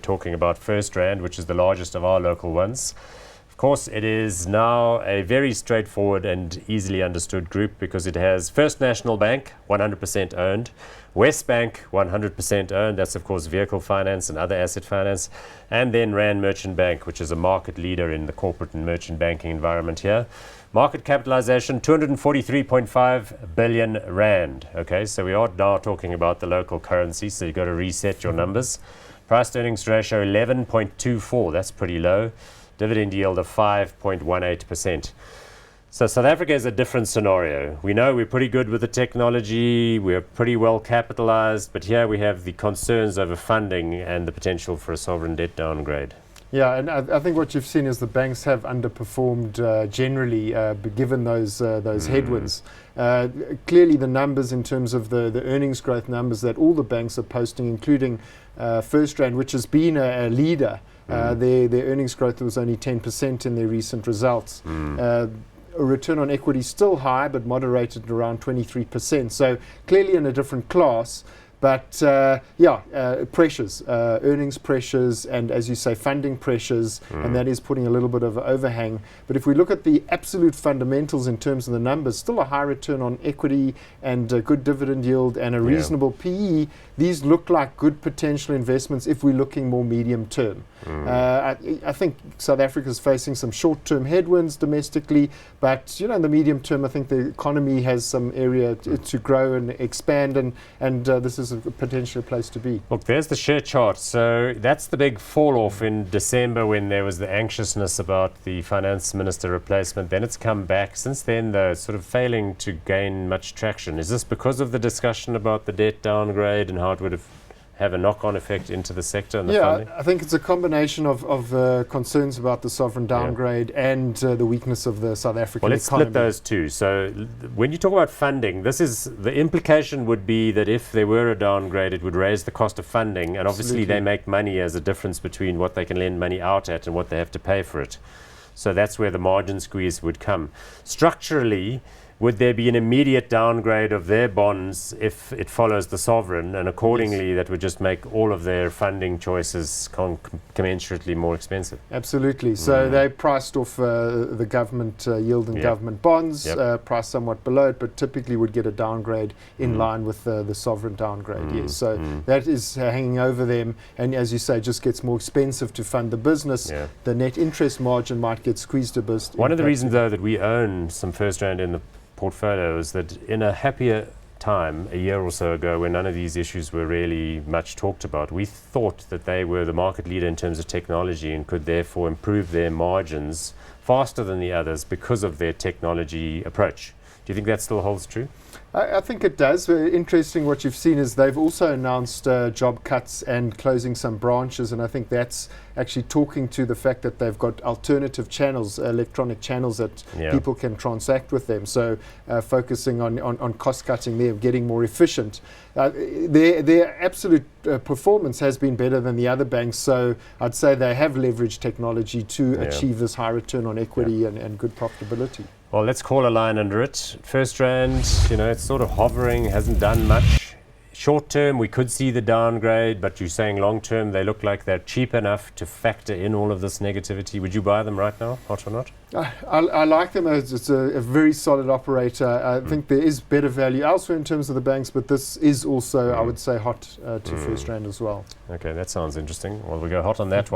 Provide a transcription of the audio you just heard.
talking about FirstRand, which is the largest of our local ones. Of course, it is now a very straightforward and easily understood group because it has First National Bank, 100% owned, West Bank, 100% owned, that's of course vehicle finance and other asset finance, and then Rand Merchant Bank, which is a market leader in the corporate and merchant banking environment here. Market capitalization, 243.5 billion Rand. Okay, so we are now talking about the local currency, so you've got to reset your numbers. Price to earnings ratio, 11.24, that's pretty low. Dividend yield of 5.18%. So South Africa is a different scenario. We know we're pretty good with the technology, we're pretty well capitalized, but here we have the concerns over funding and the potential for a sovereign debt downgrade. Yeah, and I think what you've seen is the banks have underperformed generally, given those headwinds. Clearly, the numbers in terms of the earnings growth numbers that all the banks are posting, including FirstRand, which has been a leader, their earnings growth was only 10% in their recent results. A return on equity still high, but moderated around 23%. So clearly in a different class. But pressures, earnings pressures, and as you say, funding pressures, and that is putting a little bit of overhang. But if we look at the absolute fundamentals in terms of the numbers, still a high return on equity and a good dividend yield and a reasonable PE, these look like good potential investments if we're looking more medium term. I think South Africa is facing some short-term headwinds domestically, but in the medium term, I think the economy has some area to grow and expand, and this is a potential place to be. Look, there's the share chart. So that's the big fall off in December when there was the anxiousness about the finance minister replacement. Then it's come back. Since then, though, sort of failing to gain much traction. Is this because of the discussion about the debt downgrade and how it would have a knock-on effect into the sector and the funding? I think it's a combination of concerns about the sovereign downgrade and the weakness of the South African economy. Well, let's split those two. So when you talk about funding, the implication would be that if there were a downgrade, it would raise the cost of funding, and obviously they make money as a difference between what they can lend money out at and what they have to pay for it. So that's where the margin squeeze would come. Structurally, would there be an immediate downgrade of their bonds if it follows the sovereign, and accordingly that would just make all of their funding choices commensurately more expensive? Absolutely. So they priced off the government yield and government bonds, priced somewhat below it, but typically would get a downgrade in line with the sovereign downgrade. Yes. So that is hanging over them, and as you say, just gets more expensive to fund the business. The net interest margin might get squeezed a bit. One of the reasons, though, that we own some FirstRand in the portfolio is that in a happier time, a year or so ago, when none of these issues were really much talked about, we thought that they were the market leader in terms of technology and could therefore improve their margins faster than the others because of their technology approach. Do you think that still holds true? I think it does. Interesting what you've seen is they've also announced job cuts and closing some branches, and I think that's actually talking to the fact that they've got alternative channels, electronic channels that people can transact with them. So focusing on cost cutting there, getting more efficient. Their absolute performance has been better than the other banks, so I'd say they have leveraged technology to achieve this high return on equity and good profitability. Well, let's call a line under it. FirstRand, it's sort of hovering, hasn't done much. Short term, we could see the downgrade, but you're saying long term, they look like they're cheap enough to factor in all of this negativity. Would you buy them right now, hot or not? I like them as it's a very solid operator. I think there is better value elsewhere in terms of the banks, but this is also, I would say, hot to FirstRand as well. Okay, that sounds interesting. Well, we'll go hot on that one.